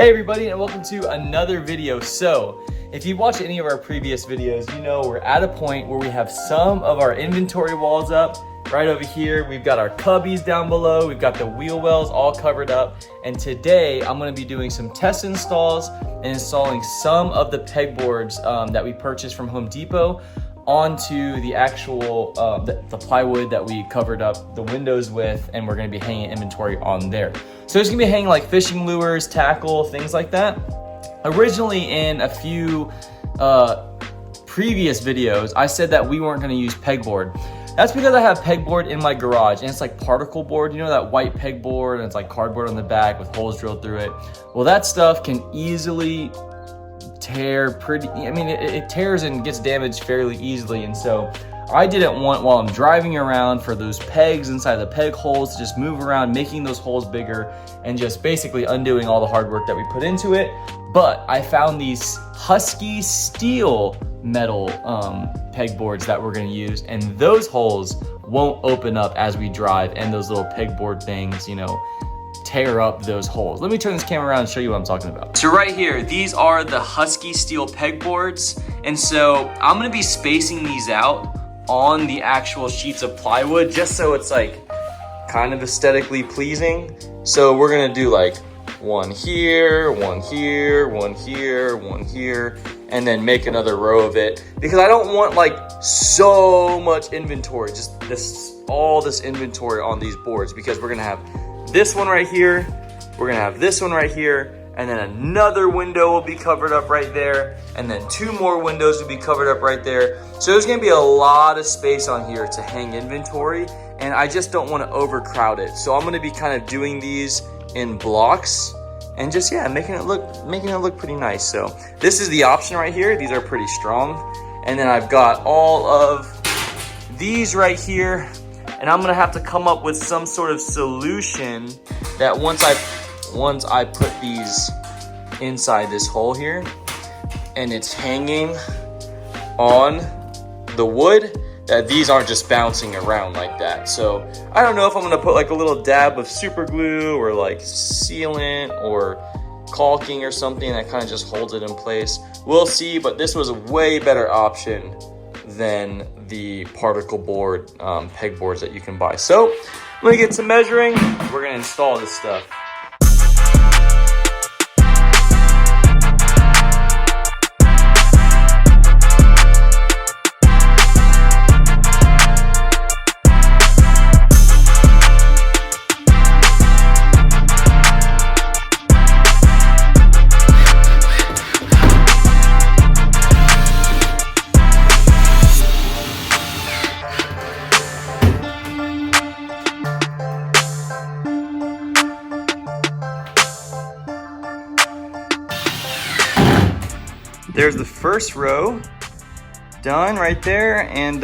Hey everybody, and welcome to another video. So if you watch any of our previous videos, you know we're at a point where we have some of our inventory walls up. Right over here, we've got our cubbies down below, we've got the wheel wells all covered up, and today I'm going to be doing some test installs and installing some of the pegboards that we purchased from Home Depot onto the actual the plywood that we covered up the windows with, and we're going to be hanging inventory on there. So it's going to be hanging like fishing lures, tackle, things like that. Originally in a few previous videos, I said that we weren't going to use pegboard. That's because I have pegboard in my garage, and it's like particle board. You know that white pegboard, and it's like cardboard on the back with holes drilled through it. Well, that stuff can easily tear it tears and gets damaged fairly easily, and so I didn't want, while I'm driving around, for those pegs inside the peg holes to just move around, making those holes bigger and just basically undoing all the hard work that we put into it. But I found these husky steel metal pegboards that we're going to use, and those holes won't open up as we drive, and those little pegboard things, you know, tear up those holes. Let me turn this camera around and show you what I'm talking about. So right here, these are the husky steel pegboards, and so I'm going to be spacing these out on the actual sheets of plywood just so it's like kind of aesthetically pleasing. So we're going to do like one here, one here, one here, one here, and then make another row of it, because I don't want like so much inventory, just all this inventory on these boards, because we're gonna have this one right here, we're gonna have this one right here, and then another window will be covered up right there, and then two more windows will be covered up right there. So there's gonna be a lot of space on here to hang inventory, and I just don't want to overcrowd it. So I'm gonna be kind of doing these in blocks and just, yeah, making it look pretty nice. So this is the option right here. These are pretty strong. And then I've got all of these right here, and I'm gonna have to come up with some sort of solution that once I put these inside this hole here and it's hanging on the wood, that these aren't just bouncing around like that. So I don't know if I'm gonna put like a little dab of super glue or like sealant or caulking or something that kind of just holds it in place. We'll see, but this was a way better option than the particle board pegboards that you can buy. So I'm gonna get some measuring. We're gonna install this stuff. There's the first row done right there, and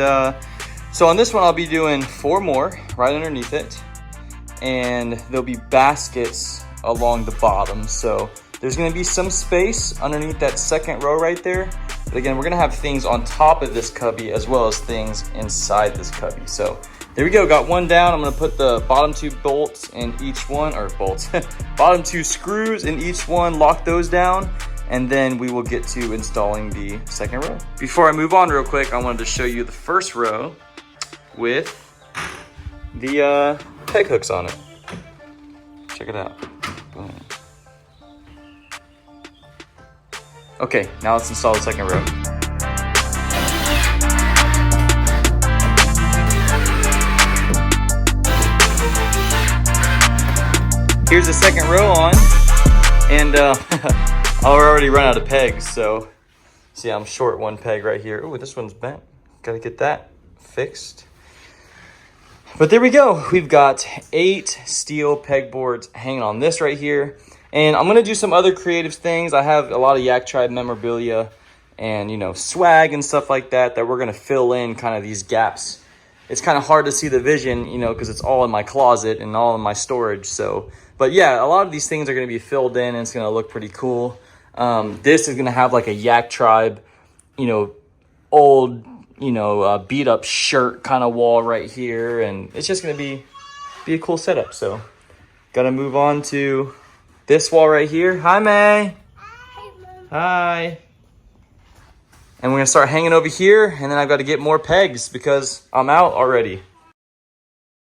so on this one I'll be doing 4 more right underneath it, and there'll be baskets along the bottom, so there's going to be some space underneath that second row right there. But again, we're going to have things on top of this cubby as well as things inside this cubby. So there we go, got one down. I'm going to put the bottom 2 bolts in each one, or bolts, bottom 2 screws in each one, lock those down, and then we will get to installing the second row. Before I move on real quick, I wanted to show you the first row with the peg hooks on it. Check it out. Boom. Okay, now let's install the second row. Here's the second row on, and I've already run out of pegs, so see, I'm short one peg right here. Ooh, this one's bent. Gotta get that fixed. But there we go. We've got 8 steel pegboards hanging on this right here. And I'm gonna do some other creative things. I have a lot of Yak Tribe memorabilia and, you know, swag and stuff like that we're gonna fill in kind of these gaps. It's kind of hard to see the vision, you know, because it's all in my closet and all in my storage. So, but yeah, a lot of these things are gonna be filled in, and it's gonna look pretty cool. This is gonna have like a Yak Tribe, you know, old, you know, beat up shirt kind of wall right here, and it's just gonna be a cool setup. So gotta move on to this wall right here. Hi, May. Hi, Mom. Hi. And we're gonna start hanging over here, and then I've got to get more pegs because I'm out already.